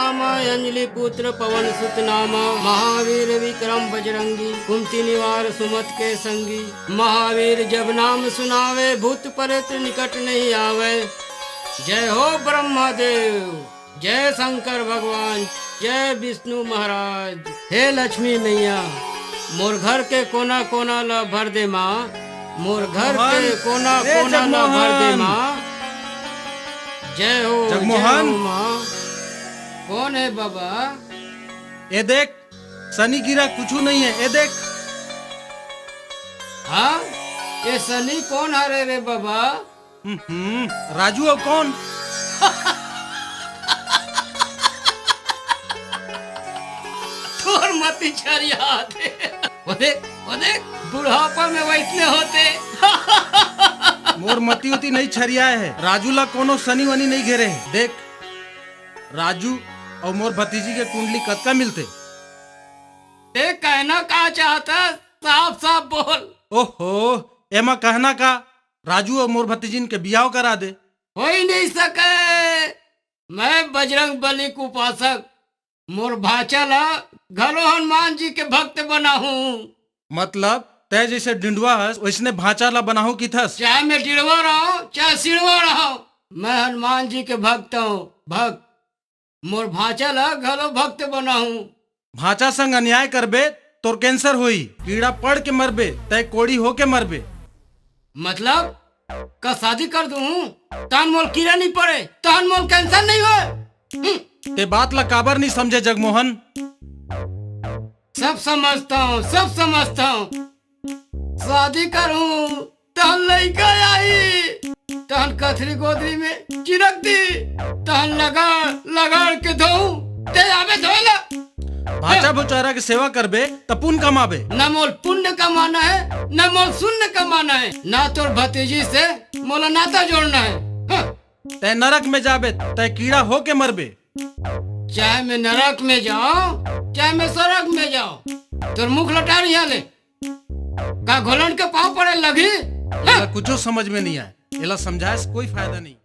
राम अंजलि पुत्र पवन सुत नामा, महावीर विक्रम बजरंगी, कुंती निवार सुमत के संगी। महावीर जब नाम सुनावे, भूत प्रेत निकट नहीं आवे। जय हो ब्रह्मदेव, जय शंकर भगवान, जय विष्णु महाराज। हे लक्ष्मी मैया, मोर घर के कोना कोना ला भर दे माँ, मोर घर के कोना कोना ला भर दे माँ। जय हो जगमोहन माँ। कौन है बाबा? ये देख, शनि गिरा कुछ नहीं है, ये देख। हाँ, ये शनि कौन हरे रे बाबा? राजू और कौन? तोर मती छरिया थे। वो देख बुढ़ापा में वैसने होते। मोर मती उती नहीं छरिया है। राजू ला कोनो शनि वनी नहीं घेरे है। देख, राजू और मोर भतीजी के कुंडली कद का मिलते। ते कहना का चाहता, साफ साफ बोल। ओहो, एमा कहना का, राजू और मोर भतीजिन के बियाह करा दे। हो ही नहीं सके। मैं बजरंग बली को उपासक, मोर भाचा ला घरो हनुमान जी के भक्त बना हूँ। मतलब तय जैसे डिंडवा है वैसने भाचा ला बनाहू की थस। चाहे मैं डिड़वा रहा चाहे सिड़वा रहा, मैं हनुमान जी के भक्त हूँ। भक्त मोर भाचा ला घरो भक्त बना हूँ। भाचा संग अन्याय करबे तोर कैंसर होई, कीड़ा पड़ के मरबे, तय कोड़ी हो के मरबे। मतलब का शादी कर दूं तान मोल कीड़ा नहीं पड़े, तान मोल कैंसर नहीं हो। ते बात ला काबर नहीं समझे जगमोहन? सब समझता हूँ, सब समझता हूँ। शादी करूं तहन लड़का आई, तहन कथरी गोदरी में चिरक दी, तहन लगाड़ के धोऊं, ते आवे धोला। भाचा बेचारा के सेवा करबे त पुण्य कमाबे। न मोल पुण्य कमाना है, न मोल शून्य कमाना है, ना तोर भतीजी से मोला नाता जोड़ना है। तय नरक में जाबे तय कीड़ा हो के मरबे। चाहे मैं नरक में जाऊं चाहे मैं स्वर्ग में जाऊं, तोर मुख लटा यहाँ ले का घोलन के पाँव पड़े लगी। कुछ समझ में नहीं आए, एला समझाए से कोई फायदा नहीं।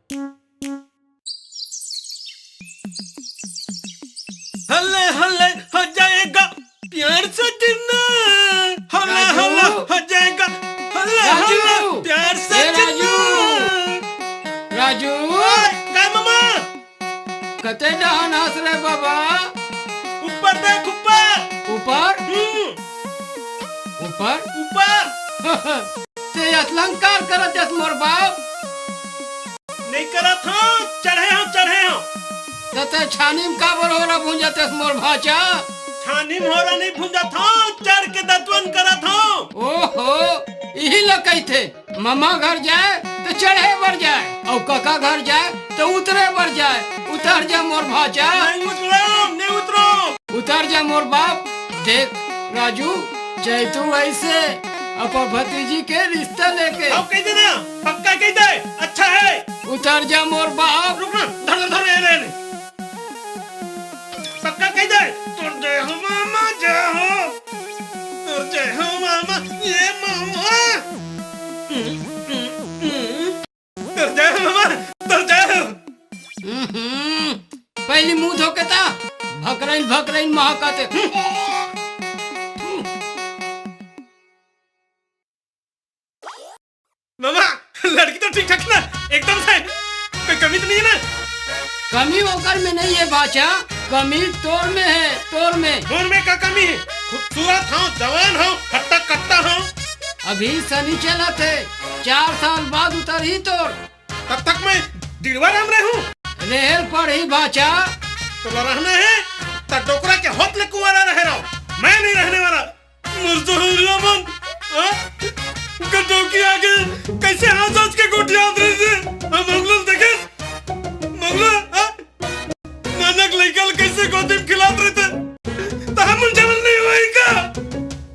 हल्ले हल्ले हो जाएगा प्यार से जिन्ना, हल्ले हल्ले हो जाएगा, हल्ले हल्ले प्यार से जिन्ना। राजू क्या मामा? कते डहान हंस रे बाबा? ऊपर देख, ऊपर ऊपर ऊपर ऊपर। ते अलंकार करत जस मोर बाप नहीं करा था, चढ़े हो। तते छानीम काबर हो रहा भूंजा तस मोर भाचा? छानी मोहरा नहीं भूंजा था, चढ़ के दतवन करा था। ओहो, यही लकई थे। मामा घर जाए तो चढ़े बर जाए, और काका घर जाए तो उतरे बर जाए। उतर जा मोर भाचा। नहीं उतरो। उतर जा मोर बाप। देख राजू, चाहे तू ऐसे अपन भतीजी के रिश्ता लेके अब कह दे ना, पक्का कह दे, अच्छा है। उतर जा मोर बाप। रुक ना, धर ले। पक्का कह दे। तुर जय हो मामा, जय हो। तुर जय हो मामा, ये मामा। तुर जय हो मामा, तुर जय हो। पहली मुंह धोके था, भकरैन महकाते। मामा, लड़की तो ठीक ठाक ना, एकदम से कोई कमी तो नहीं है ना? कमी होकर में नहीं है बाचा, कमी तोर में है, तोर में। तोर में क्या कमी है? खूबसूरत हो, जवान हो, हट्टा कट्टा हो। अभी शनि चला थे, 4 साल बाद उतर ही तोर। तब तक मैं दिलवा राम रहूं। रेहल पर ही बाचा। तो रहना है तब डोकरा के होत ले कुंवारा रह रहा हूं, मैं नहीं रहने वाला। मुस्तफा गड्ढों की आगे कैसे हाथ के गोटियां आदरी से मंगल देखे, मंगल नानक लेकल कैसे गोदिम खिलात रहे थे, तो हम जमल नहीं हुई का।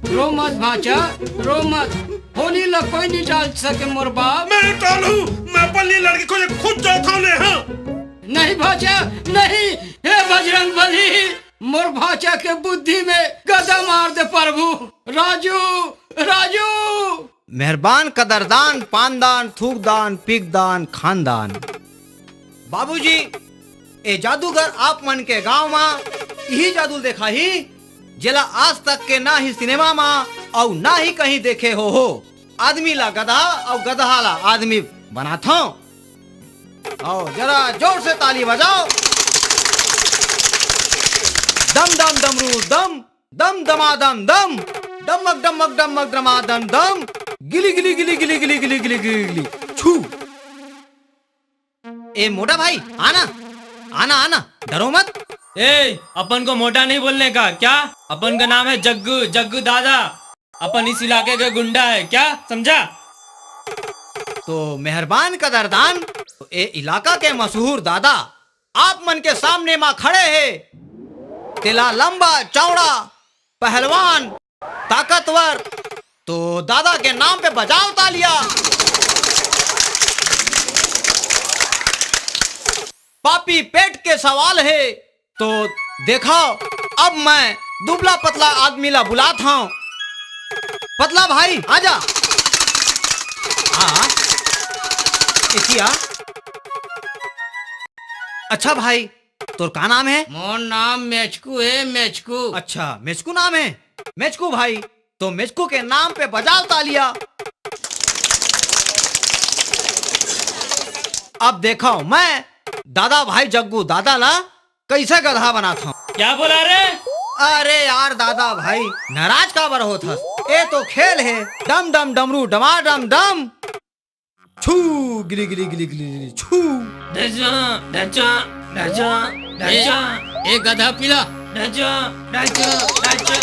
रो मत भाचा, रो मत। होली ला कोई नहीं डाल सके मोर बाप। मैं टालू, मैं अपनी लड़की को खुद जाता ले। हाँ नहीं भाचा नहीं, हे बजरंग बली, मोर भाचा के बुद्धि में गदा मार दे प्रभु। राजू राजू। मेहरबान, कदरदान, पानदान, थूकदान, पीकदान, खानदान। बाबूजी, ए जादूगर आप मन के गांव में यही जादू देखा ही जेला आज तक के ना ही सिनेमा में और ना ही कहीं देखे हो। आदमी ला गधा और गधा ला आदमी बनाता और जरा जोर से ताली बजाओ। दम दम डमरू दम दम दमादम दम डमक डमक डमक दमादम दम गिली गिली गिली गिली गिली गिली गिली गिली छू। ए मोटा भाई आना आना आना, डरो मत। ए, अपन को मोटा नहीं बोलने का क्या? अपन का नाम है जग्गू, जग्गू दादा। अपन इस इलाके का गुंडा है क्या, समझा? तो मेहरबान कदरदान, तो ए इलाका के मशहूर दादा आप मन के सामने मां खड़े है। तिला लंबा चौड़ा पहलवान ताकतवर, तो दादा के नाम पे बजाओ तालियां। पापी पेट के सवाल है तो देखो, अब मैं दुबला पतला आदमी ला बुलाता हूं। पतला भाई आजा। हाँ इतिया। अच्छा भाई, तोर का नाम है? मोर नाम मेचकू है, मेचकू। अच्छा मेचकू नाम है। मेचकू भाई, तो मेचकू के नाम पे बजाओ तालियां। अब देखो मैं दादा भाई जग्गू दादा ला कैसे गधा बनाता हूँ। क्या बोला रे? अरे यार दादा भाई नाराज का बर होता, ये तो खेल है। डम डम डमरू डमा डम डम छू गिली गिली गिली गिली गिली छू। डचा डचा डचा डचा ए गधा पिला। डचा डचा डचा।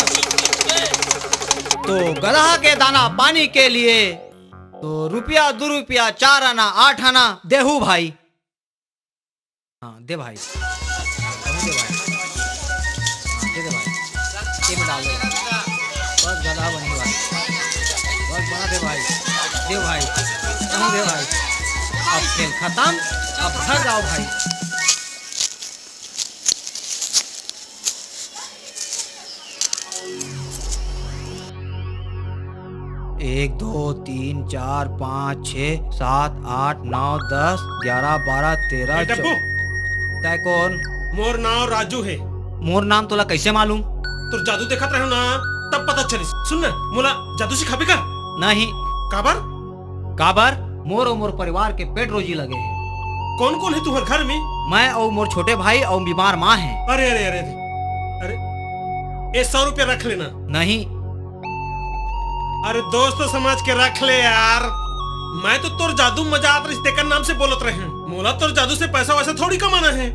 तो गधा के दाना पानी के लिए तो रुपया 2 रुपया 4 आना 8 आना देहू भाई। हाँ दे भाई, दे भाई, हाँ, दे भाई, ये में डाल दो। बस गधा बनी भाई, बस बना दे भाई, दे भाई, दे भाई। अब खेल खत्म, अब घर जाओ भाई। 1 2 3 4 5 6 7 8 9 10 11 12 13 डब्बू, तय कौन? मोर नाम राजू है। मोर नाम तोला कैसे मालूम? तो जादू देखत रहो ना, तब पता चली। सुन ना, मोला जादू सिखाबे का? नहीं। काबर? काबर? मोर और मोर परिवार के पेट रोजी लगे हैं। कौन कौन है तुम्हारे घर में? मैं और मोर छोटे भाई और बीमार माँ है। अरे अरे अरे अरे, ये 100 रुपया रख लेना। नहीं। अरे दोस्त तो समझ के रख ले यार। मैं तो तोर जादू मजाक रिश्ते का नाम से बोलत रहे। मोला तोर जादू से पैसा वैसा थोड़ी कमाना है।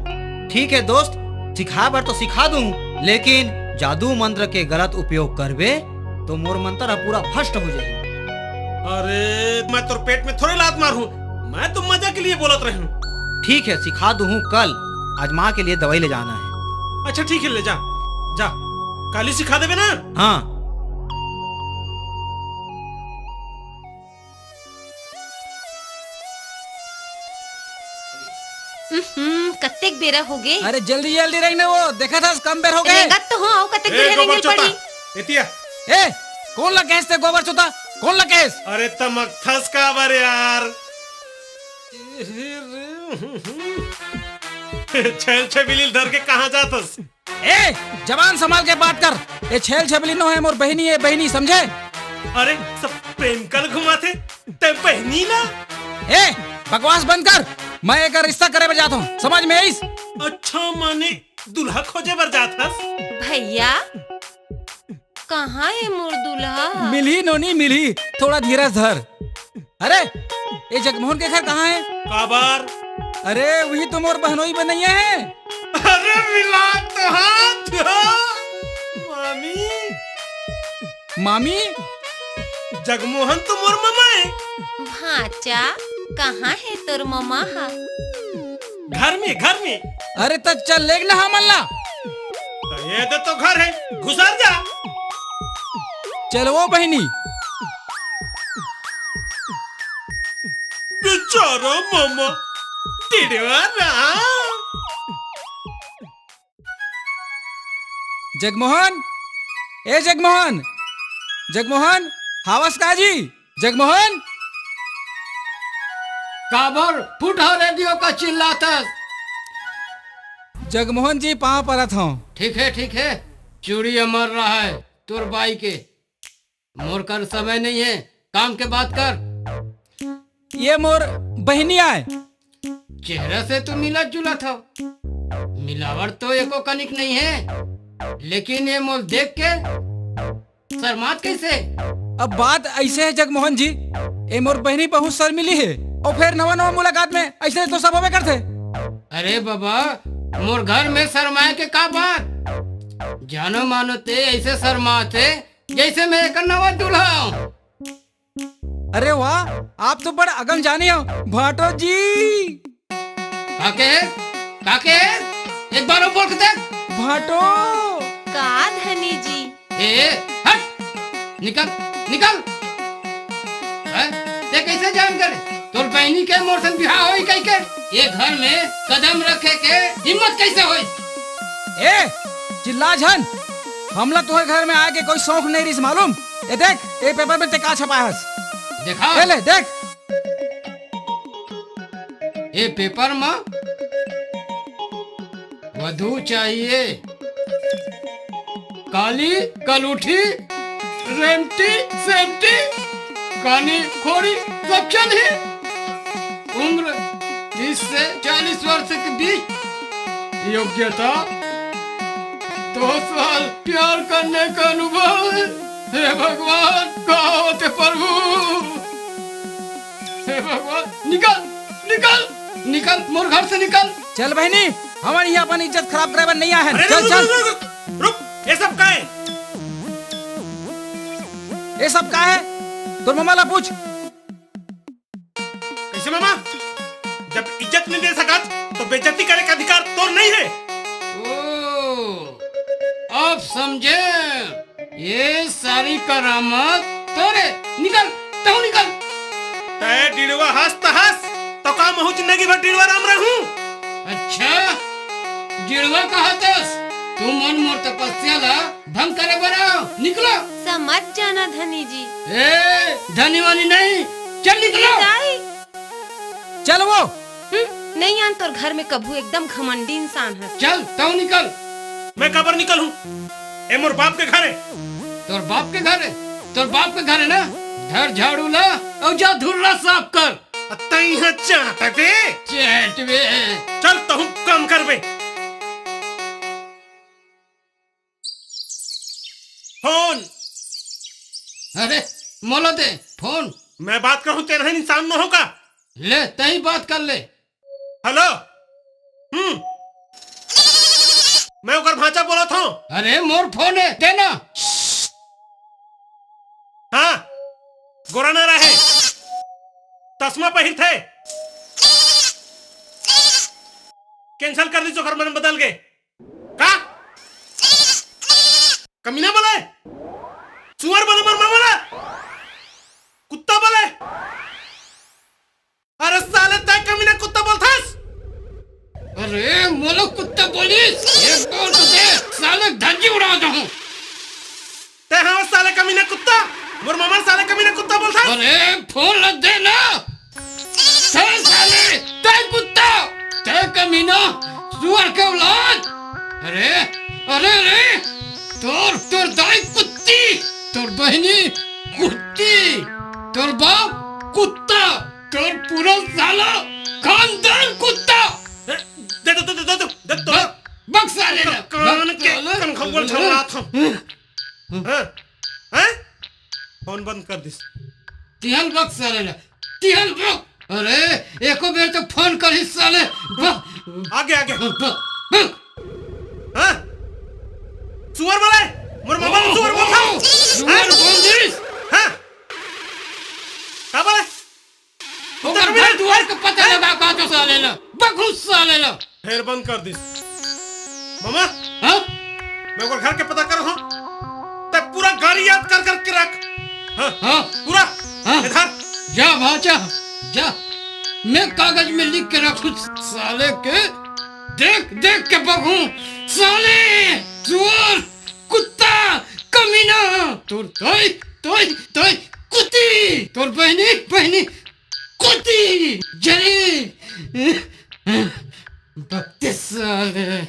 ठीक है दोस्त, सिखा बर तो सिखा दूं, लेकिन जादू मंत्र के गलत उपयोग करबे तो मोर मंत्र पूरा भ्रष्ट हो जाए। अरे मैं तोर पेट में थोड़े लात मारूं, मैं तो मजा के लिए बोलत रही हूँ। ठीक है सिखा दूं, कल आज माँ के लिए दवाई ले जाना है। अच्छा ठीक है, ले जा जा, कल ही सिखा देवे ना। हाँ। कत्तेक बेरा हो गए। अरे जल्दी जल्दी रही ना, वो देखा था कम बेर हो गए। रेंगत तो हो, कत्तेक बेरा रेंगल पड़ी। एतिया ए कौन ला केस ते गोबर चोता, कौन ला केस? अरे तमक थस का बर यार। छेल छबिली धर के कहाँ जातस? ए जवान संभाल के बात कर। ए छेल छबली नो है मोर बहनी है, बहनी समझे? अरे सब प्रेम कल घुमाते ते बहनी ला। ए बकवास बंद कर, मैं एक रिश्ता करे पर जाता हूँ, समझ में आई? अच्छा माने दुल्हा खोजे बर जातस? भैया कहाँ है मोर दूल्हा? मिली नोनी मिली, थोड़ा धीरज धर। अरे ये जगमोहन के घर कहाँ है? काबर? अरे वही तो मोर बहनोई बनैया है। अरे मिला तो हाथ। मामी मामी जगमोहन तो मोर मामा है। भाचा कहाँ है तोर मामा? घर में, घर में। अरे तब चल लेग ना हमला। तो ये तो घर है, घुसर जा। चल वो बहनी। बेचारा मामा टिड़वाना। जगमोहन, ए जगमोहन, जगमोहन हावस काजी, जगमोहन। काबर फुट हो रेडियो का चिल्लाता। जगमोहन जी पाँव परत हूँ। ठीक है चूड़ी अमर रहा है तोर बाई के। मोर कर समय नहीं है, काम के बात कर। ये मोर बहनी आए। चेहरा से तो मिला जुला था, मिलावट तो एको कनिक नहीं है, लेकिन ये मोल देख के शर्मात कैसे? अब बात ऐसे है जगमोहन जी, ये मोर बहनी बहुत शर्मिली है और फिर नवा मुलाकात में ऐसे तो सब होवे करते। अरे बाबा, मोर घर में शर्माए के का बात? जानो मानो ते ऐसे शर्माते जैसे मैं एक नवा दूल्हा हूँ। अरे वाह, आप तो बड़ा अगम जाने हो भाटो जी। काके एक बार और बोल के देख। भाटो का धनी जी? ए हट, निकल निकल। ते कैसे जान करे तोर बहनी के मोर संग बिहार होई कह के? ये घर में कदम रखे के हिम्मत कैसे होई? ए चिल्ला झन, हमला तुम्हारे घर में आके कोई शौक नहीं रिस मालूम। ये देख, ये पेपर में ते का छपा है, देखा ले ले देख। ये पेपर में वधू चाहिए, काली कलूठी रेमटी सेमटी कानी खोरी सब चल है। उम्र 30 से 40 वर्ष के बीच, योग्यता 2 साल प्यार करने का अनुभव है। हे भगवान, कहाँ होते प्रभु? हे भगवान, निकल निकल निकल, मोर घर से निकल। चल बहनी, हमारी यहाँ अपन इज्जत खराब करावे नहीं आए हैं। अरे चल चल। रुक, ये सब का है? ये सब का है? तो मामा ला पूछ। कैसे मामा? जब इज्जत नहीं दे सका तो बेइज्जती करने का अधिकार तो नहीं है। ओ, अब समझे? ये सारी करामत तोरे। निकल, तू निकल। तय डिड़वा हंस तो हंस, तो का महू जिंदगी भर डिड़वा राम रहूं। अच्छा, जिड़वा कहा तस? तू मन मोर तपस्या ला भंग करे बनाओ। निकलो। समझ जाना धनी जी। ए धनी वाली नहीं, चल निकलो। जाई। चल वो नहीं आन तोर घर में कभू एकदम घमंडी इंसान है। चल तू निकल। मैं कबर निकल हूँ, ए मोर बाप के घर है। तोर बाप के घर है? तोर बाप के घर है ना? धर झाड़ू ला और जा धुर्रा साफ कर। अतई है चाहते चेटवे। चल तो हूँ काम कर बे। फोन। अरे मोला दे फोन। मैं बात करूँ तेरा इंसान न होगा। ले तही बात कर ले। हेलो। मैं ओकर भांचा बोला था। अरे मोर फोन है, देना। हाँ, गोरा ना रहे, तस्मा पहिर थे। कैंसल कर दी तो घर मन बदल गए का? कमीना बोले, सुअर बोले, मरमा बोले, कुत्ता बोले। अरे साले तय कमीना कुत्ता बोलथास। अरे मोलो कुत्ता बोलिस, एक बोल तो दे, साले धज्जी उड़ा दूं। ते हाँ साले कमीना कुत्ता, मोर मामा साले कमीना कुत्ता बोलथास। अरे फोन लग दे ना। ते साले, ते कुत्ता, ते कमीना, सुअर के औलाद। अरे अरे अरे, तोर दाई कुत्ती, तोर बहनी कुत्ती, तोर बाप कुत्ता, तोर पूरा साला खानदान कुत्ता। दे दो बक्स साले ना। कान के कन खबर छला था। हैं? फोन बंद कर दिस। तिहल बक्स साले ना, तिहल बक्स। अरे एको बेर तो फोन कर ही साले। आगे आगे। हाँ? सुअर बोले, मोर मामा ने सुअर बोला। सुअर बोल दिस। हाँ? क्या बोले? ओकर घर दुआर के पता लगा का तो साले ना, बखुस साले ना। फिर बंद कर दिस। मामा, हाँ? मैं ओकर घर के पता कर हूँ। ते पूरा गाड़ी याद कर के रख। हाँ? हाँ? पूरा। हाँ? इधर। जा भाचा, जा। मैं कागज में लिख के रखूं साले के। देख देख के बगू साले, सुअर, कुत्ता, कमीना, तोय कुत्ती, तोर बहनी कुत्ती, जरी, बत्तीस साले।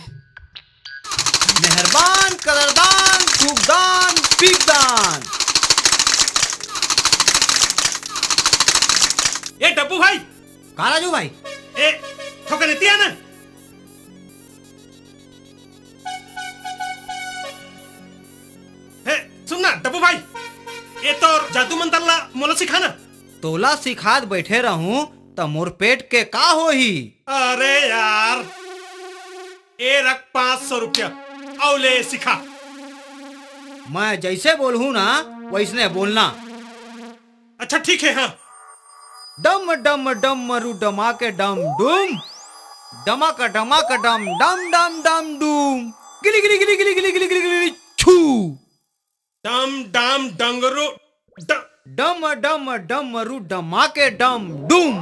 डब्बू भाई का राजू भाई? ए थोका नहीं दिया ना हे सुनना डब्बू भाई ये तो जादू मंतरला मोला सिखाना तोला सिखात बैठे रहूं तो मोर पेट के का होही? अरे यार ए रख 500 रुपया औ ले सिखा मैं जैसे बोलूं ना वैसने बोलना। अच्छा ठीक है हाँ डम डम डम मरु डमा के डम डूम डमक डमक डम डम डम डम डूम गिली गिली गिली गिली गिली गिली गिली गिली छू डम डम डंगरू डम डम डम मरु डमा के डम डूम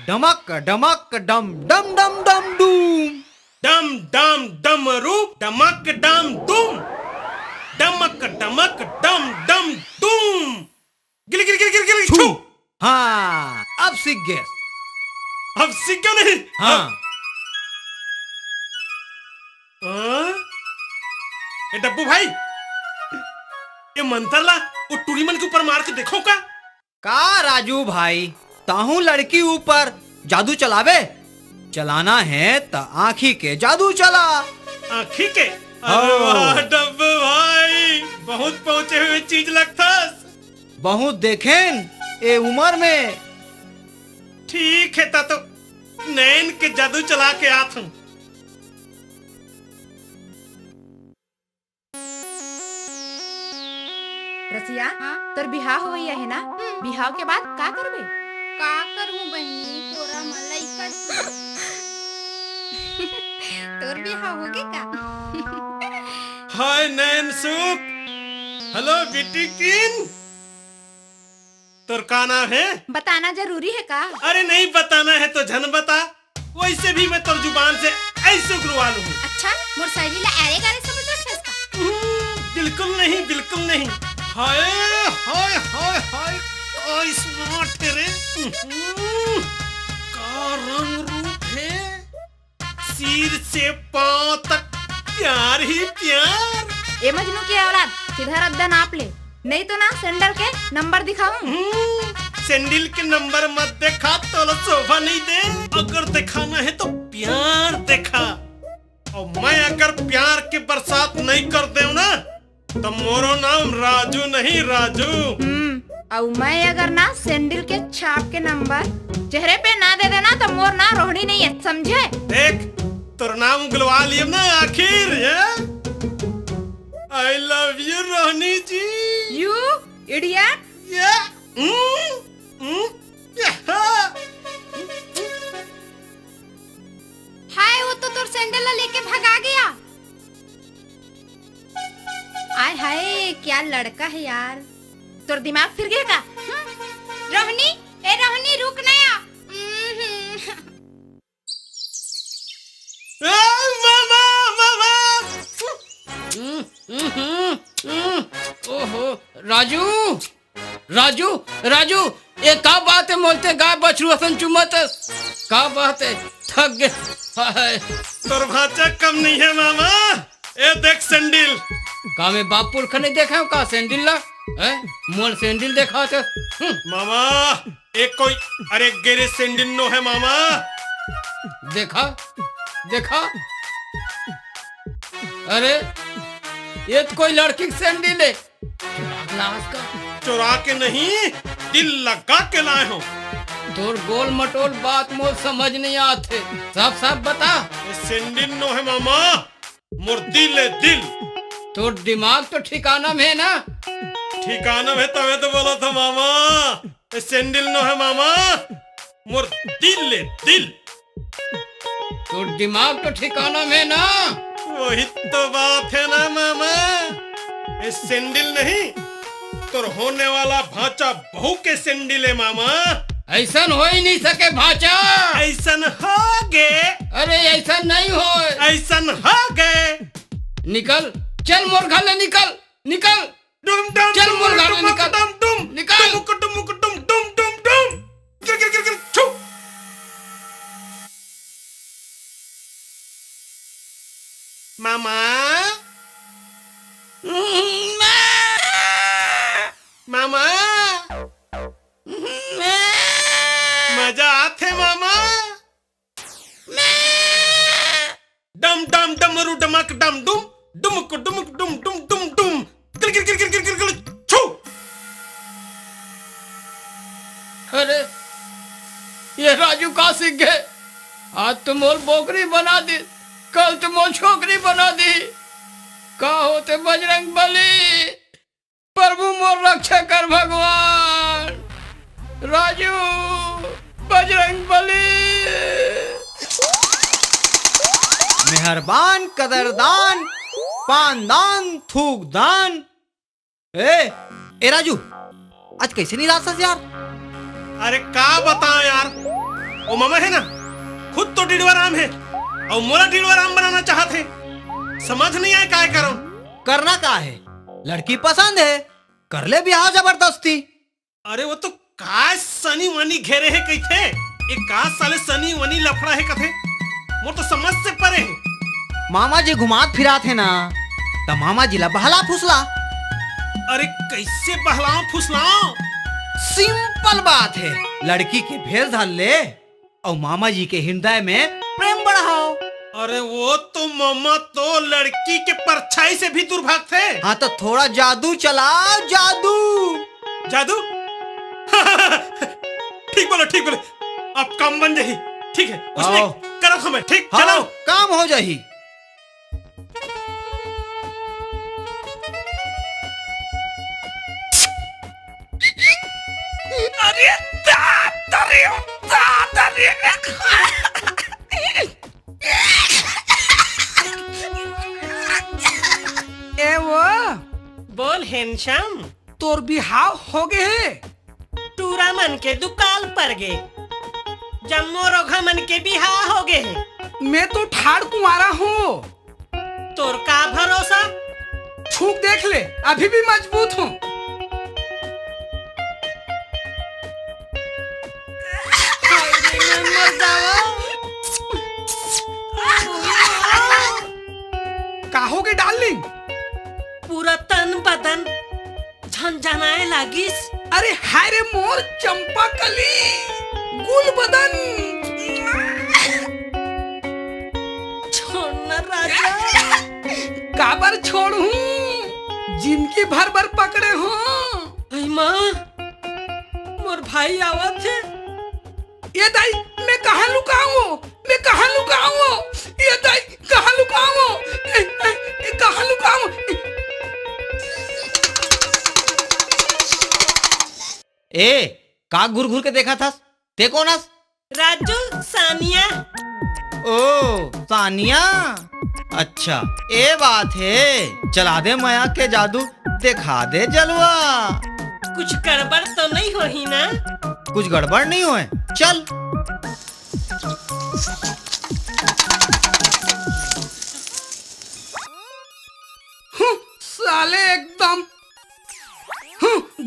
डमक डमक डम डम डम डम डूम डम डम डमरू डमक डम दुम डमक डमक डम डम दुम गिली गिली गिली गिली गिली छू हाँ अब सीख गए। अब सीख क्यों नहीं हाँ हाँ? ए डब्बू भाई ये मंतरला वो टूरी मन के ऊपर मार के देखो का राजू भाई ताहू लड़की ऊपर जादू चलावे? चलाना है तो आँखी के जादू चला। आँखी के अरे वाह डब्बू भाई बहुत पहुंचे हुए चीज लगता बहुत देखें ए उम्र में। ठीक है तो नैन के जादू चला के आत हूँ। रसिया तोर बिहाव होइया है ना? बिहाव के बाद का करबे? का करूं बहनी तोरा मलाई का तोर बिहाव होगे का? हाय नैन सुख हेलो बेटी किन तोर का नाम है? बताना जरूरी है का? अरे नहीं बताना है तो झन बता वैसे भी मैं तोर जुबान से ऐसे उगलवा लूं। अच्छा मोर सहेली ला अरे गारे समझ रखस का? बिल्कुल नहीं बिल्कुल नहीं। हाय हाय हाय हाय काय स्मार्ट है रे का रंग रूप है सिर से पांव तक प्यार ही प्यार। ए मजनू की औलाद सीधा रद्दा नाप ले नहीं तो ना सैंडल के नंबर दिखाऊं। सैंडल के नंबर मत देखा तो शोभा नहीं दे अगर दिखाना है तो प्यार देखा और मैं अगर प्यार की बरसात नहीं कर दे ना तो मोरो नाम राजू नहीं राजू। और मैं अगर ना सैंडल के छाप के नंबर चेहरे पे ना दे देना तो मोर ना रोहनी नहीं है समझे? देख तोर नाम उगलवा लिया ना आखिर I love you Rohini ji. You idiot. हाय वो तो तोर सैंडल ला लेके भगा गया। आय हाय क्या लड़का है यार तोर दिमाग फिर गया का? रोहनी ए रोहनी रुक ना या। मामा मामा ओहो राजू राजू राजू ये का बात है मोलते गाय बछरू असन चुमत का बात है थक गए। हाय तोर भाचा कम नहीं है मामा ए देख सैंडल का मैं बाप पुरख नहीं देखा हूँ का सैंडल ला मोल सैंडल देखा तो मामा एक कोई अरे गेरे सैंडल नो है मामा देखा देखा अरे ये तो कोई लड़की की सैंडल है लाश का चुरा के नहीं दिल लगा के लाए हो। तोर गोल मटोल बात मोल समझ नहीं आते सब सब बता। ये सैंडल नो है मामा मोर दिल है दिल। तोर दिमाग तो ठिकाना में है ना? ठिकाना में तवे तो बोला था मामा ये सैंडल नो है मामा मोर दिल है दिल। तोर दिमाग तो ठिकाना में ना? वही तो बात है ना मामा ये सैंडल नहीं तो होने वाला भाचा बहू के सैंडल है मामा। ऐसा हो ही नहीं सके भाचा। ऐसा हो गए। अरे ऐसा नहीं हो ऐसा हो गए। निकल चल मोर घर ले निकल निकल डुम डुम चल मोर घर ले निकल डुम डुम निकल डुम डुम डुम डुम डुम डुम गिर गिर गिर गिर छू। मामा मामा मजा आथे मामा। डम डम डमरू डमक डम डुम डुमक डुमक डुम डुम डुम डुम किल किल किल किल किल किल किल छू। अरे ये राजू कहाँ सीख गए? आज तो मोर बोकरी बना दी, कल तो मोर छोकरी बना दी। का होते बजरंग बली, प्रभु मोर रक्षा कर भगवान। राजू, बजरंग बली। मेहरबान, कदरदान, पानदान, थूकदान। ए राजू, आज कैसे नहीं रास्ता से यार? अरे का बताओ यार, वो मामा है ना, खुद तो डिडवा राम है और मोरा डिडवा राम बनाना चाहते। समझ नहीं आए क्या करो। करना का है? लड़की पसंद है, कर ले ब्याह जबरदस्ती। अरे वो तो का सनी वनी घेरे है कैथे, एक का साले सनी वनी लफड़ा है कथे, वो तो समझ से परे है। मामा जी घुमात फिरात है ना, तो मामा जी ला बहला फुसला। अरे कैसे बहलाओ फुसलाओ? सिंपल बात है, लड़की के भेज धाल ले और मामा जी के हृदय में प्रेम बढ़ाओ। अरे वो तो मामा तो लड़की के परछाई से भी दूर भागते। हाँ तो थोड़ा जादू चलाओ, जादू। जादू? ठीक बोलो ठीक बोलो, अब काम बन जाही। ठीक है उसमें करो हमें, ठीक हाँ, चलो काम हो जाही। अरे ए वो बोल हैंडसम, तोर बिहाव हो गए है? टूरा मन के दुकाल पर गे, जम्मो रोघा मन के बिहार हो गए। मैं तो ठाड़ कुंवारा हूँ। तोर का भरोसा? छूक देख ले, अभी भी मजबूत हूँ। काहोगे डार्लिंग? पूरा तन बदन झनझनाए लागिस। अरे हाय रे मोर चंपा कली, गुल बदन। छोड़ना राजा। काबर छोड़ू? जिनकी भर भर पकड़े हो। माँ, मोर भाई आवत है। ये दाई, मैं कहाँ लुकाऊं? मैं कहाँ लुकाऊं? ये दाई, कहाँ लुकाऊं? कहाँ लुकाऊं? ए का घुर घुर के देखा था? ते कौन हस? राजू, सानिया। ओ सानिया, अच्छा ये बात है। चला दे माया के जादू, दिखा दे जलवा। कुछ गड़बड़ तो नहीं हो ही ना? कुछ गड़बड़ नहीं हुए, चल। साले एकदम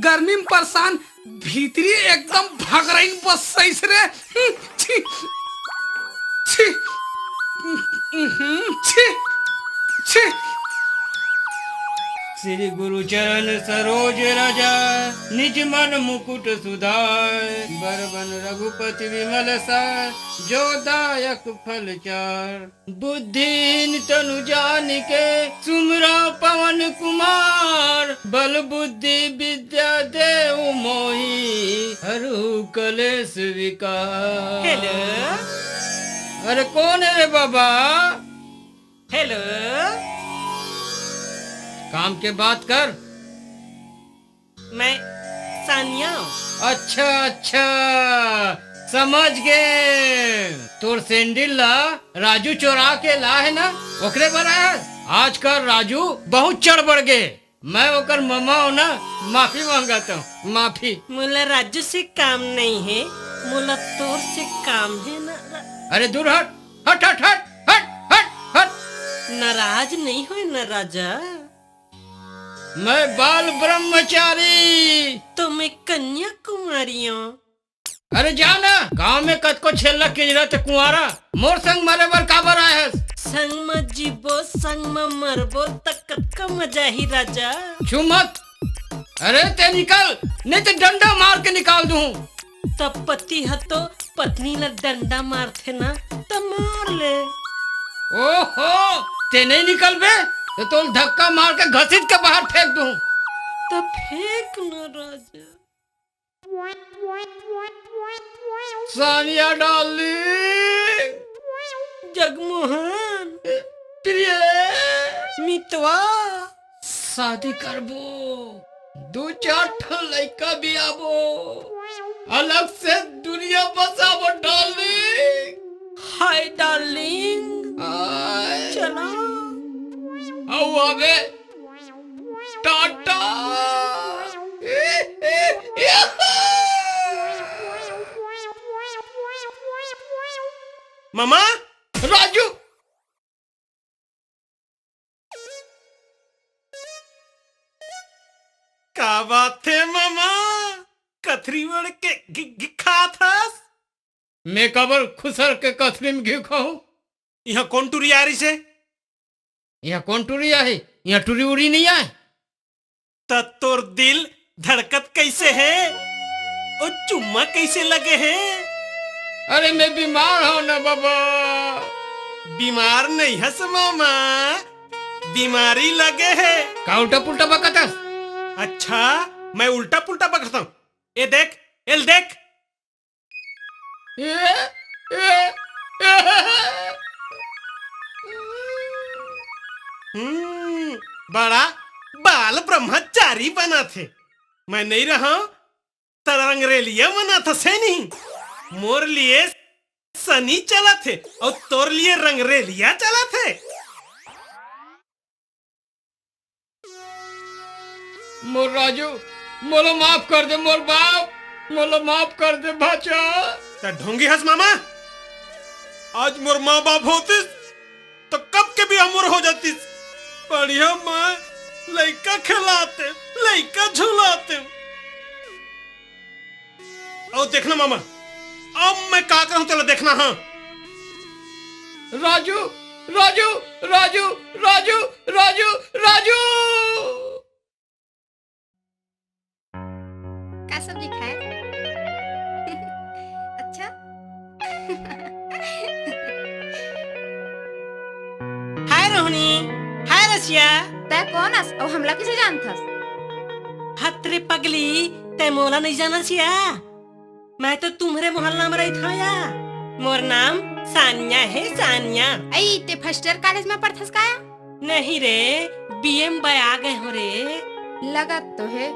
गर्मी में परेशान, भीतरी एकदम भाग रही बस सही से रे। छी छी छी छी। श्री गुरु चरण सरोज राजा, निज मन मुकुट सुधार। बरबन रघुपति विमल सार, जो दायक फल चार। बुद्धिहीन तनु जानिके, सुमिरा पवन कुमार। बल बुद्धि विद्या देहु मोहि, हरहु कलेश विकार। हेलो। अरे कौन है रे बाबा? हेलो। काम के बात कर। मैं सानिया। अच्छा अच्छा, समझ गए। तोर सैंडल ला राजू चोरा के ला है ना, ओकरे पर आया। आजकल राजू बहुत चढ़ बढ़ गए। मैं ओकर ममा हूँ ना, माफी मांगता हूँ, माफी। मुला राजू से काम नहीं है, मुला तोर से काम है ना। अरे दूर हट हट हट हट हट हट हट। नाराज नहीं हो ना राजा? मैं बाल ब्रह्मचारी। तो मैं कन्या कुमारी हूँ। अरे जाना, गांव में कत को छेला किजरा ते कुंवारा, मोर संग मरे बर काबर आए है? संग में जीबो, संग में मरबो, तक का मजा ही राजा। छू मत। अरे ते निकल, नहीं तो डंडा मार के निकाल दूं। तब पति है तो पत्नी ला डंडा मारथे ना तो मार ले। ओहो, ते नहीं निकल बे तो तुम धक्का मार के घसीट के बाहर फेंक दूं। तो फेंक ना राजा। सानिया डार्लिंग, जगमोहन, प्रिय, मितवा, शादी करबो, 2-4 ठन लड़का भी आबो, अलग से दुनिया बसाबो डार्लिंग। हाय डार्लिंग, हाय। चला। आओ आवे, टाटा। मामा, राजू, का बात थे मामा? कथरी वड़ के खा था? मैं कबर खुसर के कथरी में घी खाऊं। यहाँ कौन टुरियारी से? यहाँ कौन टुरिया है? यहाँ टुरी उड़ी नहीं आए। तोर दिल धड़कत कैसे है और चुम्मा कैसे लगे हैं? अरे मैं बीमार हूं ना बाबा। बीमार नहीं हस मामा, बीमारी लगे है। का उल्टा पुल्टा बकता? अच्छा, मैं उल्टा पुल्टा बकता हूँ। ये देख, एल देख। बड़ा बाल ब्रह्मचारी बना थे। मैं नहीं रहा तरंगरेलिया बना था से नहीं। मोर लिए सनी चला थे और तोर लिए रंगरेलिया चला थे। मोर राजू, मोलो माफ कर दे मोर बाप, मोलो माफ कर दे भाचा। ढोंगी हंस मामा, आज मोर माँ बाप होतीस तो कब के भी हमोर हो जातीस। बढ़िया माँ लड़का खिलाते, लड़का झुलाते। और देखना मामा, अब मैं का करूं चलो देखना। हाँ राजू, राजू, राजू, राजू, राजू, राजू। क्या सब्जी खाए? अच्छा। हाय रोहनी, हाय रसिया। तै कौन हस और हमला किसे जानथस? हतरे पगली, तै मोला नहीं जाना सिया। मैं तो तुम्हारे मोहल्ला में रही था या। मोर नाम सानिया है, सानिया। आई ते फर्स्ट ईयर कॉलेज में पढ़थस काया? नहीं रे, बीएम बाय आ गए हो रे। लगत तो है।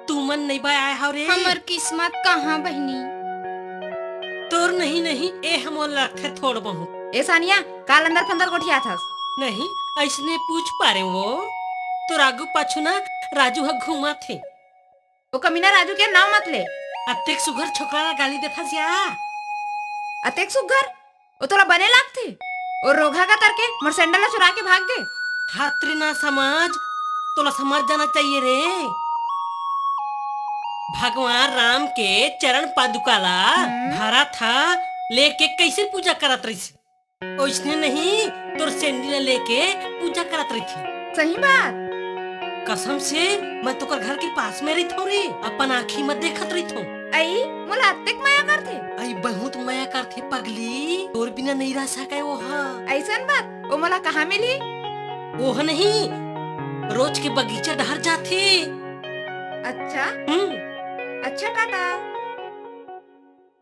तुमन नहीं बाय आया हो रे। हमर किस्मत कहाँ बहनी? तोर नहीं, ए हमो लगथे थोड़ बहुत। ए सानिया, काल अंदर फंदर गोठिया थस। नहीं, ऐसने पूछ पारे वो। तो रागू पाछू ना राजू ह घुमा थे। वो कमीना राजू के नाम मत ले। अतेक सुघर छोकरा गाली देथा सिया। अतेक सुघर? वो तोला बने लागथे और रोघा का तरके मोर सैंडल चुरा के भाग गए। हात्री ना समझ, तोला समझ जाना चाहिए रे। भगवान राम के चरण पादुकाला भरा था लेके कैसे पूजा करत रही थी। उसने नहीं, तोर सैंडल लेके पूजा करत रही थी। सही बात। कसम से मैं तो घर के पास में रही थो रे, अपन आँखी में देखत रही थो। आई मोला अतेक माया करथे। आई बहुत माया करथे पगली, तोर बिना नहीं रह सके वो। ऐसन बात वो मोला कहाँ मिली? वो नहीं, रोज के बगीचा डहर जाथे। अच्छा। अच्छा टाटा।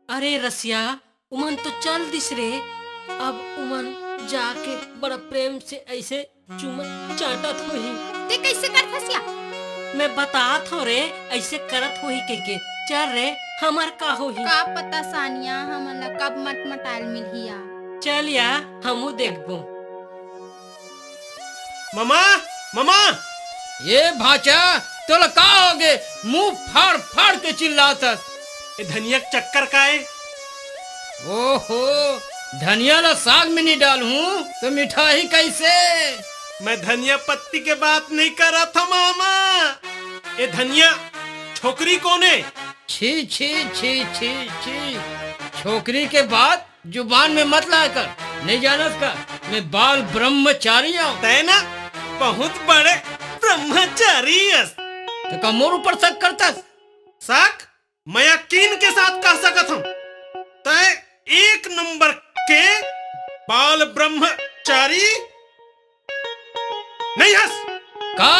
अरे रसिया, उमन तो चल दिस रे। अब उमन जाके बड़ा प्रेम से ऐसे चुमन चाटत होही। ते कैसे करथस या? मैं बतात हो रे, ऐसे करत होही के चल रे, हमार का होही। का पता सानिया, हमला कब मटमटाल मिलहिया। चल या, हमू देखबो। मामा, मामा। ये भाचा, तोला का हो गए? मुंह फाड़ फाड़ के चिल्लातस। ये धनिया चक्कर का है? ओहो, धनिया ला साग में नहीं डालूं तो मिठाई कैसे? मैं धनिया पत्ती के बात नहीं कर रहा था मामा। ये धनिया छोकरी कौन है? छी छी छी छी छी। छोकरी के बात जुबान में मत ला कर। नहीं जानत का मैं बाल ब्रह्मचारी हूँ। तय ना बहुत बड़े ब्रह्मचारी। तो का मोर ऊपर शक करता? शक? मैं यकीन के साथ कह सकता हूँ ब्रह्मचारी नहीं हंस। का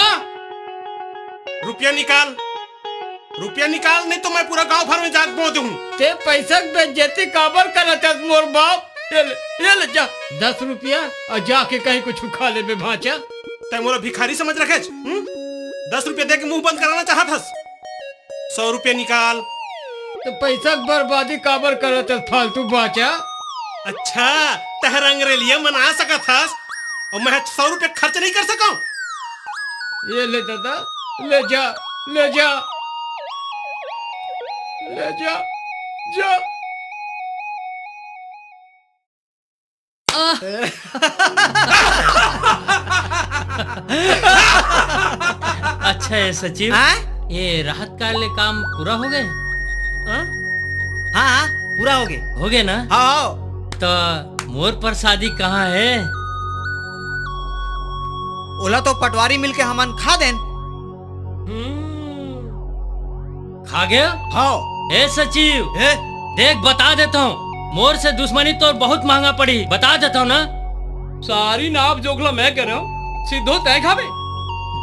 रुपया निकाल, रुपया निकाल, नहीं तो मैं पूरा गांव भर में जात बो दूं। ते पैसा बेइज्जती काबर करत है मोर बाप। ये ले जा 10 रुपया और जाके कहीं कुछ खा ले बे भाचा। तै मोरा भिखारी समझ रखे 10 रुपया दे के मुंह बंद कराना चाहत हस। 100 रुपया निकाल। तो पैसा बर्बादी काबर करत है फालतू बाचा। अच्छा तह रंगरेलिया मना सकत हस और मैं 100 रुपया खर्च नहीं कर सकूं। ये ले दादा, ले जा, ले जा, ले जा, जा। अच्छा है सचिव, हाँ ये राहत काल ले काम पूरा हो गए? हाँ हाँ पूरा हो गए ना? हाँ। तो मोर प्रसादी कहाँ है? ओला तो पटवारी मिलके हमन खा देन। खा गया? हाँ। ए सचिव, देख बता देता हूँ, मोर से दुश्मनी तो बहुत महंगा पड़ी, बता देता हूँ ना। सारी नाप जोगला मैं कर रहा हूँ, सीधो तय खावे।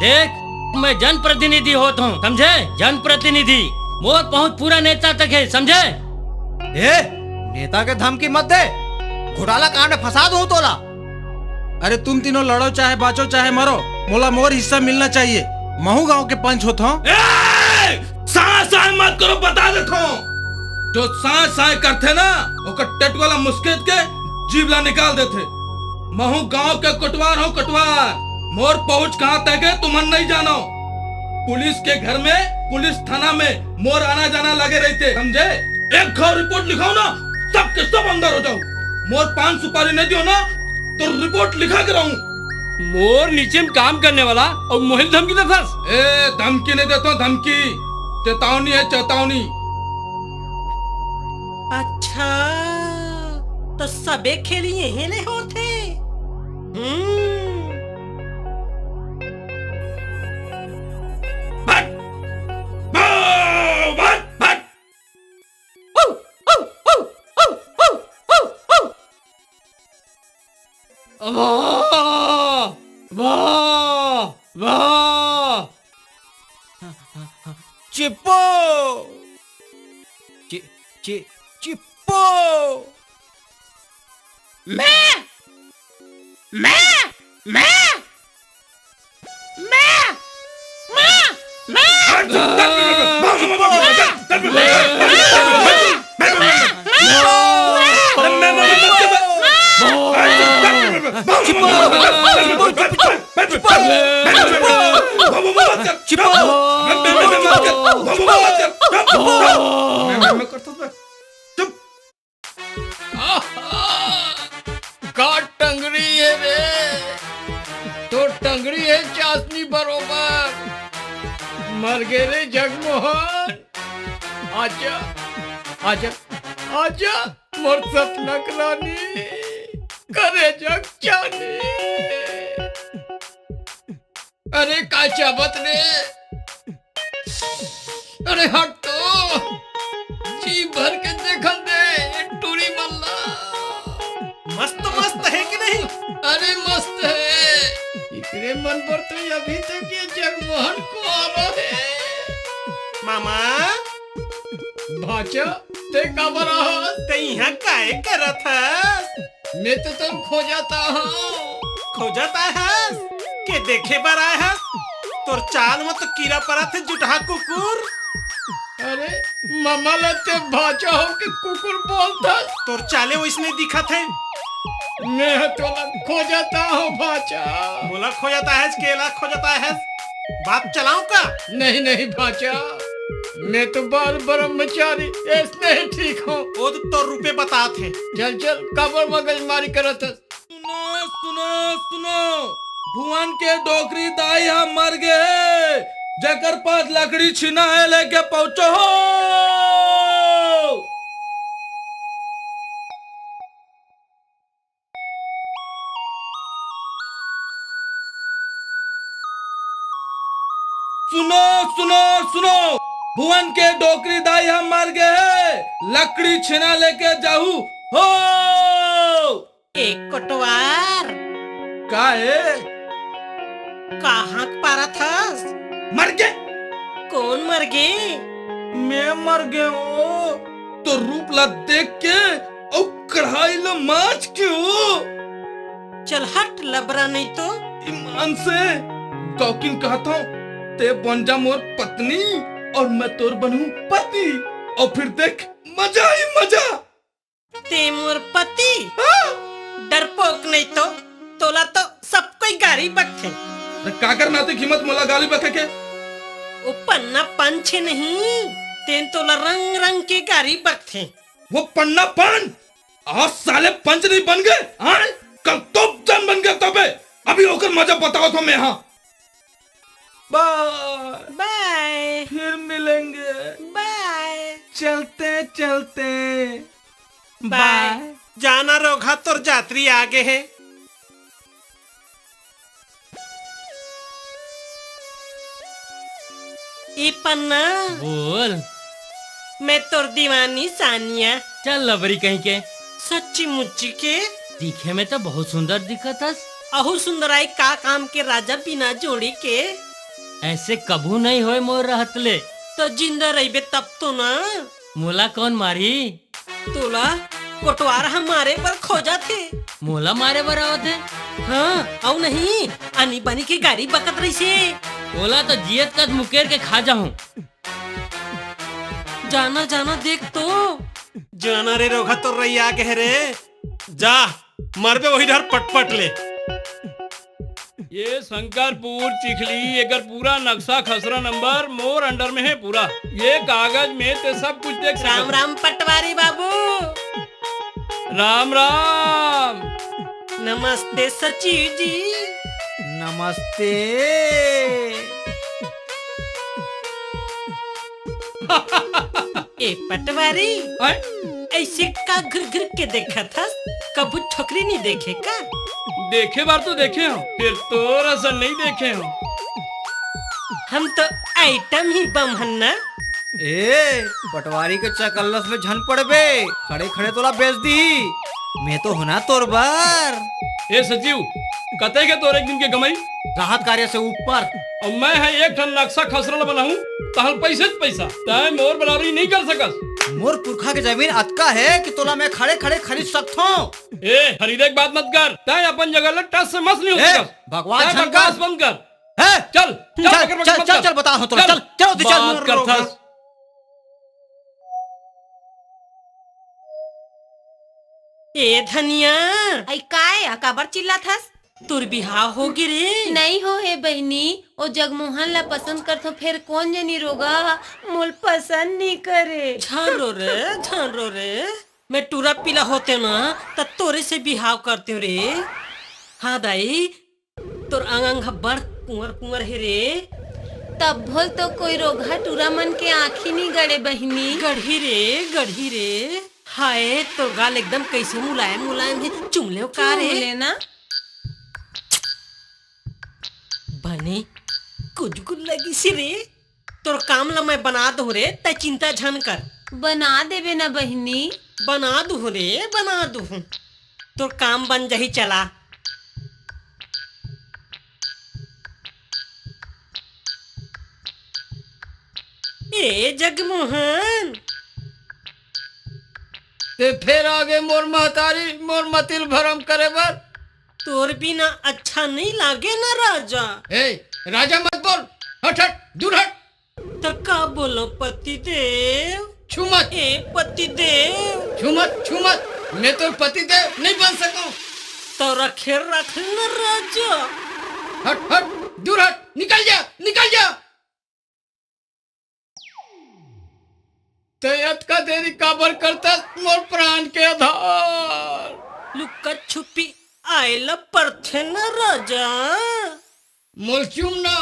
देख मैं जनप्रतिनिधि होता हूँ, समझे? जनप्रतिनिधि, मोर पहुँच पूरा नेता तक है, समझे? नेता के धमकी मत दे, घोटाला कांड में फंसा दूं तोला। अरे तुम तीनों लड़ो चाहे बाचो चाहे मरो, मोला मोर हिस्सा मिलना चाहिए। महू गांव के पंच होता हूँ। साय मत करो, बता देता हूँ। जो साय करते ना ओकर टेट वाला मुस्केट के जीवला निकाल देते। महू गांव के कटवार हो, कटवार। मोर पहुंच कहाँ तक है तुमन नहीं जानो। पुलिस के घर में, पुलिस थाना में मोर आना जाना लगे रहते, समझे? एक घाव रिपोर्ट लिखाओ ना, सब के सब अंदर हो जाओ। मोर 5 सुपारी नहीं दियो ना तो रिपोर्ट लिखा के रहूं। मोर नीचे में काम करने वाला और मोहिल धमकी देता। धमकी नहीं देता, धमकी चेतावनी है, चेतावनी। अच्छा तो सबे खेली यही नहीं होते। वाह वाह वाह। चिप्पो चिप्पो। मैं का टंगड़ी है रे, तो टंगड़ी है चाशनी बरोबर। मर गए रे जगमोहन। आजा आजा आजा मोर सपना रानी, करे जग जानी। अरे का चाबत रे, अरे हट तो, जी भर के देखल दे टूरी मल्ला। मस्त मस्त है कि नहीं? अरे मस्त है। इतने मन पर तो अभी तक ये जगमोहन को आ रहा है। मामा भाचा ते का बरा ते यहाँ काहे करत है? मैं तो तुम खो जाता हूँ। खो जाता है के देखे बर आए है? तोर चाल में तो कीड़ा पड़ा थे, जुटहा कुकुर। अरे मामा लगते भाचा हो कि कुकुर बोलता। तोर चाले वैसने दिखा थे। मैं तो खो जाता हूँ भाचा। मोला खो जाता है, केला खो जाता है। बात चलाऊं का? नहीं नहीं भाचा, मैं तो बाल ब्रह्मचारी ऐसने ही ठीक हूँ। वो तो रुपए बता थे। चल चल काबर मगजमारी करत। सुनो सुनो सुनो, भुवन के डोकरी दाई हम मर गए, जकर पास लकड़ी छिना है लेके पहुंचो हो। सुनो सुनो सुनो, भुवन के डोकरी दाई हम मर गए, लकड़ी छिना लेके जाहू हो। एक कोटवार का है? कहाँ पारा था? मर गए? कौन मर गए? मैं मर गया हो तो रूप ला देख के और कढ़ाई ला माच के हो। चल हट लबरा नहीं तो। ईमान से कौकिन कहता हूँ, ते बन जा मोर पत्नी और मैं तोर बनूं पति, और फिर देख मजा ही मजा। ते मोर पति? डरपोक नहीं तो तोला तो सब कोई गाड़ी बकथे। काकर नाते कीमत मोला गाली बके के? वो पन्ना पंच नहीं, तेन तोला रंग रंग के गाड़ी बकथे। वो पन्ना पान आज साले पंच नहीं बन गए? हाँ कल तो जन बन गए तबे। अभी होकर मजा बताओ तो मैं। हाँ बाय बाय, फिर मिलेंगे। बाय चलते चलते बाय। जाना रोगा तोर जात्री आगे है। ई पन्ना बोल। मैं तोर दीवानी सानिया। चल लबरी कहीं के। सच्ची मुच्ची के दिखे में तो बहुत सुंदर दिखत हस। अहू सुंदराई का काम के राजा बिना जोड़ी के। ऐसे कबू नहीं होए मोर रहतले। तो जिंदा रहिबे तब तो ना। मोला कौन मारी? तोला कोटवार हमारे पर खोजा थे। मोला मारे बरावत है। हाँ औ नहीं, आनी बानी के गाड़ी बकत रही से। ओला तो जियत कद मुकेर के खा जाऊं। जाना जाना देख तो। जाना रे रोगा तोर रही आगे है रे। जा मरबे वही डर पटपट ले। ये शंकरपुर चिखली एकर पूरा नक्शा खसरा नंबर मोर अंडर में है पूरा। ये कागज में ते सब कुछ देख सकत। राम राम पटवारी बाबू। राम राम। नमस्ते सचिव जी। नमस्ते। ए पटवारी, आय? ऐसे का घुर घुर के देखा था? कबू छोकरी नहीं देखे का? देखे बार तो देखे हो, फिर तो रसन नहीं देखे हो। हम तो आइटम ही बम हन्ना। ए पटवारी के चकल्लस में झन पड़बे। खड़े खड़े तोला बेच दी। मैं तो होना तोर बार। ए सचिव, कते के तोर एक दिन के कमाई राहत कार्य से ऊपर। और मैं है एक ठन नक्शा खसरा बनाऊं तहल पैसे ज पैसा तय मोर बराबरी नहीं कर सकस। मोर पुरखा के जमीन अतका है कि तोला मैं खड़े खड़े खरीद सकता हूँ। ए खरीदे की बात मत कर। तय अपन जगह ले टस से मस नहीं हो सकस। भगवान तय बकवास बंद कर। है? चल चल बकर बकर चल मत चल कर। चल बता हूँ तोला। चल चलो चल बात कर थस। ए धनिया, आई काय अकाबर चिल्ला थस? तुर बिहाव होगी रे। नहीं हो हे बहनी, ओ जगमोहन ला पसंद करथो फिर कौन जनी रोगा मोल पसंद नहीं करे। झारो रे। मैं टूरा पीला होते ना तो तोरे से बिहाव करते हो रे। हाँ दाई, तोर अंग बड़ कुंवर कुंवर है रे। तब भोल तो कोई रोगा टूरा मन के आँखी नहीं गड़े बहनी। गढ़ी रे। हाय तो गाल एकदम कैसे मुलायम मुलायम है। चुमले का रे लेना बने कुछ कुछ लगी सी रे। तोर काम ला मैं बना दू रे, तय चिंता झन कर। बना देवे ना बहनी। बना दू रे, बना दू। तोर काम बन जाही चला। ए जगमोहन, ते फिर आगे मोर महतारी मोर मतिल भरम करे बर। तोर बिना अच्छा नहीं लागे ना राजा। ए राजा मत बोल, हट हट दूर हट। तो का बोलो पति देव? छू मत। ए पति देव, छू मत। मैं तो पति देव नहीं बन सकूं। तो रखे रख ना राजा। हट दूर हट। निकल जा। तैयत का देरी काबर करता मोर प्राण के आधार। लुका छुपी आयला परथे न राजा। मोल चुमना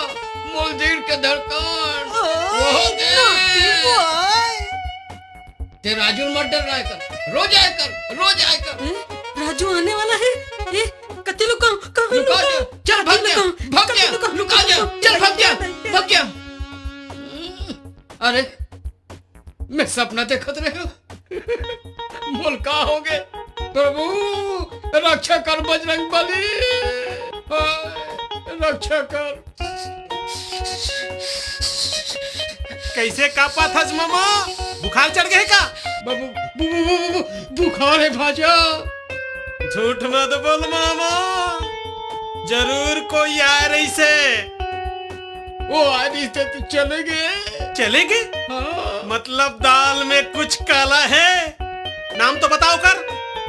मोल दिल के धड़कन ओ, ते राजू मत डर रहा कर। रोज आए कर। राजू आने वाला है। ए कते लुका लुका जा। चल भाग जा। चल भाग जा। अरे मैं सपना देखत रहे हो। मोल का हो गए प्रभु। रक्षा कर बजरंग बली, रक्षा कर। कैसे कापा था मामा? बुखार चढ़ गए का? बुखार है भाजा। झूठ मत बोल मामा, जरूर कोई आ रही से। वो आदि से तो चले गए। चले गए? हाँ। मतलब दाल में कुछ काला है। नाम तो बताओ कर।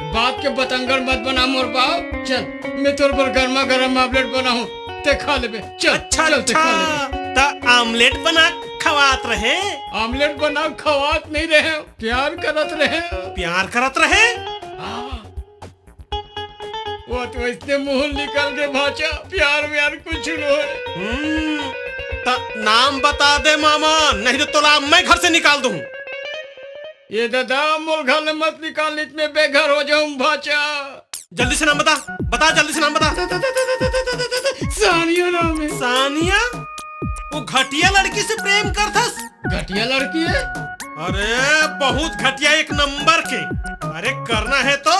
बात के बतंगर मत बना मोर बाप। चल मैं तोर पर गर्मा गर्म आमलेट बनाऊं, ते खा ले बे। चल अच्छा चल, ते खा ले अच्छा, ता आमलेट बना खवात रहे? आमलेट बना खवात नहीं रहे, प्यार करत रहे। प्यार करत रहे? वो तो इसने मुंह निकल के भाचा, प्यार व्यार कुछ नहीं। नाम बता दे मामा, नहीं तो तोला मैं घर से निकाल दूं। ये दादा मोर घर में मत निकाल, इसमें बेघर हो जाऊं भाचा। जल्दी से नाम बता, बता जल्दी से नाम बता। सानिया नाम है। सानिया? वो घटिया लड़की से प्रेम करथस? घटिया लड़की है? अरे बहुत घटिया, एक नंबर के। अरे करना है तो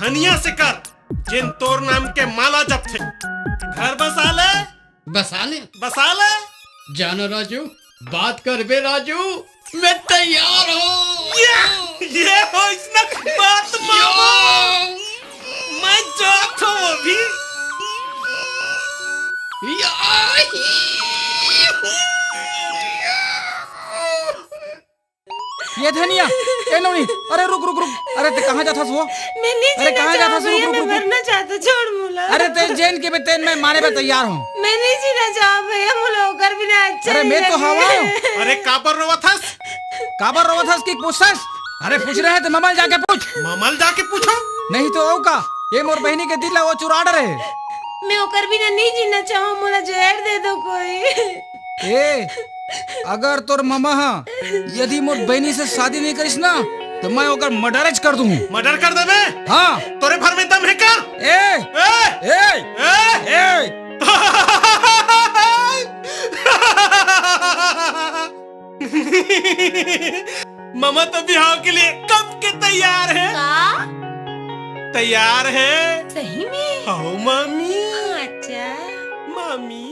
धनिया से कर, जिन तोर नाम के माला जप थे। घर बसा ले। बसा ले? बसा ले। जानो राजू, बात कर बे राजू, मैं तैयार हूँ। ये हो इसना बात मामा, मैं जात हूँ अभी। ये धनिया, ए नौनी, अरे रुक रुक रुक, अरे ते कहाँ जाता वो? मैं नहीं अरे कहाँ जाता भैया, मैं मरना चाहता, छोड़ मुला। अरे ते जैन के बेतेन मैं मारे पे तैयार हूँ। मैं नहीं जीना चाह भैया, मुला होकर भी ना अच्छा। अरे मैं तो हवा हूँ। अरे काबर रोवथस? काबर रोवथस की पूछस? अरे पूछ रहे हैं तो ममल जाके पूछ। ममल जाके पूछो? नहीं तो औ का, ये मोर बहनी के दिल वो चुरा रहे। मैं होकर भी ना नहीं जीना चाहूँ, मुला जहर दे दो कोई। ए, अगर तोर ममा यदि मोर बहनी से शादी नहीं करिस ना तो मैं ओकर मर्डरज कर दूं। मर्डर कर देबे? हाँ। तोरे भर में दम है का? ए ए ए ए मामा तो बिहाव के लिए कब के तैयार है? तैयार है? सही में? हाँ मामी। अच्छा मामी।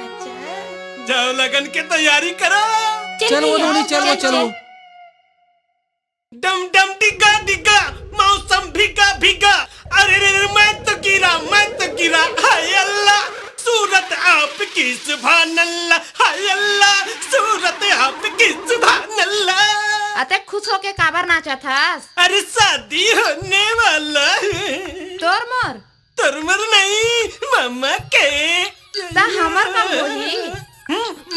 अच्छा जाओ लगन के तैयारी करो। चलो नोनी, चलो चलो। डम डम डिगा डिगा, मौसम भीगा भीगा। अरे रे मैं तो गिरा, हाय अल्लाह सूरत आपकी सुभान अल्लाह, हाय अल्लाह सूरत आपकी सुभान अल्लाह। अते खुश होके काबर नाचा था? अरे शादी होने वाला है। तोर मोर नहीं, मामा के। ता हमर कब होही?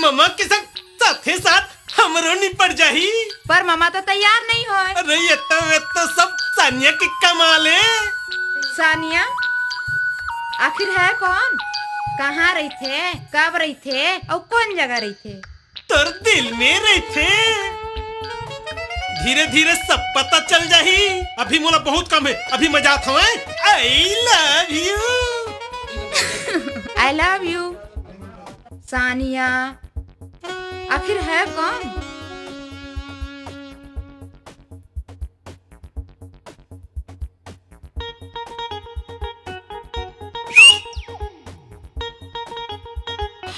मामा के साथे साथ हमरो निपट जाही। पर मामा तो तैयार नहीं हो। अरे ये तो सब सानिया की कमाल है। सानिया आखिर है कौन? कहाँ रही थे, कब रही थे और कौन जगह रही थे? तोर दिल में रही थे। धीरे धीरे सब पता चल जाही। अभी मोला बहुत कम है, अभी मजा था। आई love you. I love you. Sania आखिर है कौन?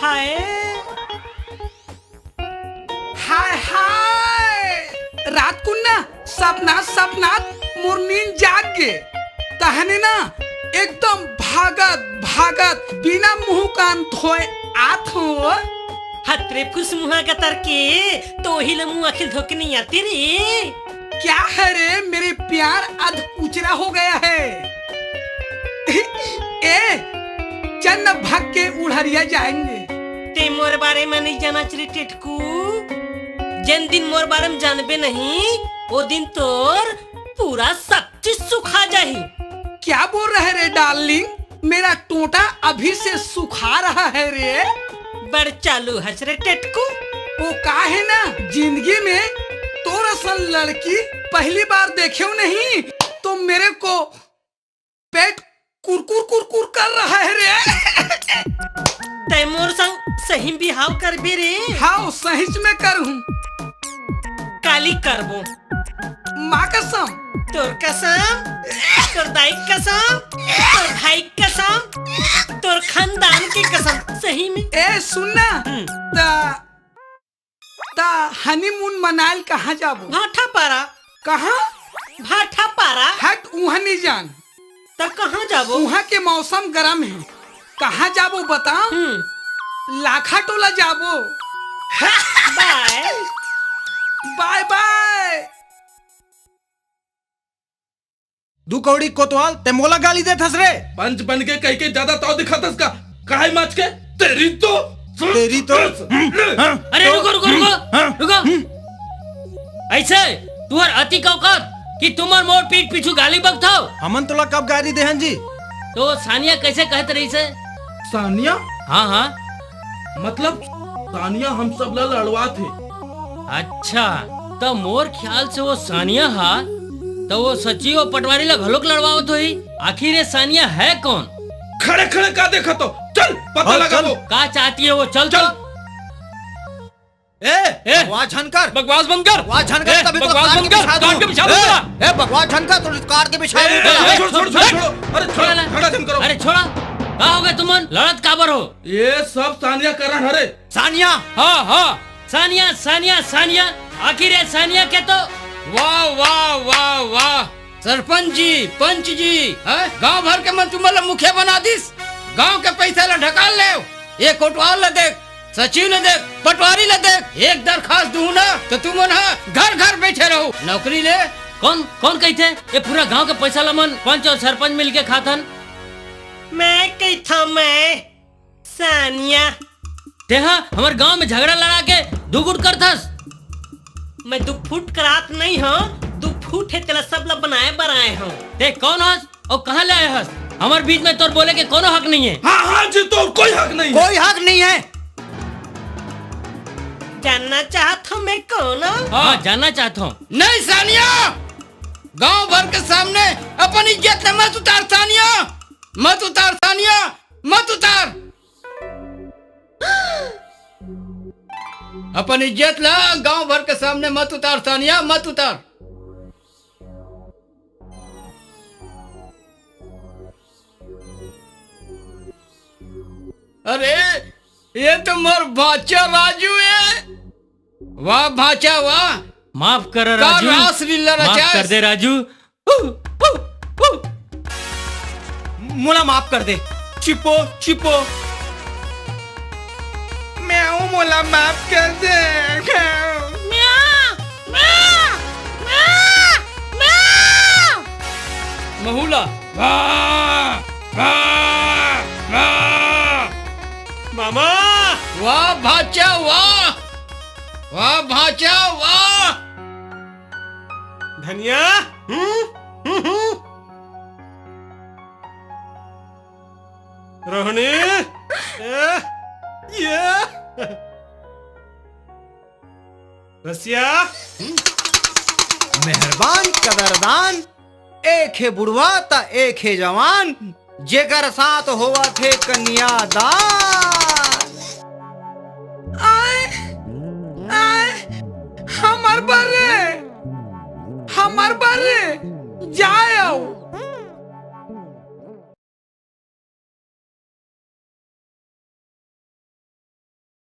हाय हाय हाय, रात को ना सपना मोर नींद जाग गे। तहने ना एकदम भागत बिना मुंह कान धोए आत हो। हतरे फुस मुहा का तरके तो ही मुंह अखिल धोके नहीं आती रे। क्या है रे मेरे प्यार, अध कुचरा हो गया है। ए चल न भाग के उड़हरिया जाएंगे। ते मोर बारे में नहीं जाना चले टेटकू। जिन दिन मोर बारे में जानबे नहीं, वो दिन तोर पूरा सब चीज सुखा जाही। क्या बोल रहे रे डार्लिंग? मेरा टोटा अभी से सुखा रहा है रे। बड़ चालू हंस रे टेटकू। वो का है ना, जिंदगी में तोर असल लड़की पहली बार देखे नहीं तो मेरे को पेट कुरकुर कर रहा है रे। ते मोर संग सही बिहाव कर बे रे। हाँ सहीच में करूँ। काली करबो। माँ कसम। तोर कसम, तोर दाई कसम, तोर भाई कसम, तोर खानदान की कसम, सही में। ए सुनना, ता हनीमून मनाइल कहाँ जाबो? भाठा पारा। कहाँ? भाठा पारा। हट, वहाँ नहीं जान। तब कहाँ जाबो? वहाँ के मौसम गर्म है। कहाँ जाबो बताओ? लाखा टोला जाबो। Bye bye bye. दू कौड़ी कोतवाल ते मोला गाली दे थस रे। पंच बन के कहीं के ज्यादा ताव दिखाता का कढ़ाई माच के तेरी तो अरे रुको रुको रुको रुको। ऐसे तुहर अति कौकत कि तुमर मोर पीठ पीछू गाली बकथो। हमन तोला कब गाली देहन जी? तो सानिया कैसे कहत रही से? सानिया? हाँ हाँ, मतलब सानिया हम सब ला लड़वा थे। अच्छा, तो मोर ख्याल से वो सानिया हा तो वो सची वो पटवारी ला घलोक लड़वाओ तो ही। आखिर ये सानिया है कौन? खड़े खड़े का देखा तो चल पता लगा वो का चाहती है वो। चल चल। बकवास झनकर, बकवास बंद कर। बकवास झनकर, तभी तो बकवास कार बंद के कर। बिछा कार के दूं। बिछा दूंगा। बकवास झनकर, तो कार के बिछा दूं। छोड़ छोड़ छोड़ छोड़। अरे छोड़ खड़ा जम करो। अरे छोड़ा, का हो गए तुमन? लड़त काबर हो? ये सब सानिया कारण हरे। सानिया? हाँ हाँ, सानिया सानिया सानिया। आखिर ये सानिया के तो वाह वाह वाह वाह। सरपंच जी, पंच जी, गांव भर के मन तुम्हारा मुखिया बना दिस। गांव के पैसा ला ढकाल ले। ये कोटवाल ला देख, सचिव ने देख, पटवारी ले देख। एक दरखास्त दूं ना तो तुम घर घर बैठे रहो, नौकरी ले। कौन कौन कहते? ये पूरा गांव के पैसा लमन पंच और सरपंच मिलके खातन। मैं कहता मैं सानिया तेहा हमारे गांव में झगड़ा लड़ा के दुगुट करथस। मैं 2 फुट करात नहीं हूँ, 2 फुट है तेरा सब ला बनाए बनाए हूँ। ते कौन हस और कहाँ ले आए हस? हमारे बीच में तोर बोले के कोनो हक नहीं है। हाँ हाँ जी, तो कोई हक नहीं है। कोई हक नहीं है। जानना चाहता हूँ मैं कौन हूँ? हाँ, जानना चाहता हूँ। नहीं सानिया, गांव भर के सामने अपन इज्जत न मत उतार सानिया, मत उतार सानिया, मत उतार। अपन इज्जत ला गांव भर के सामने मत उतार सानिया, मत उतार। अरे ये तो मोर भाचा राजू है। वाह भाचा वाह। माफ कर राजू, माफ कर दे राजू। मोला माफ कर दे। चिपो चिपो। म्याऊ, मोला माफ कर दे। महुला मामा। वाह भाचा वाह, वाह भाचा वाह। धनिया। रोहनी। रसिया। मेहरबान कदरदान, एक है बुढ़वा ता एक है जवान, जेकर साथ होवा थे कन्यादान। आए आए, हमार बारे जाए आओ।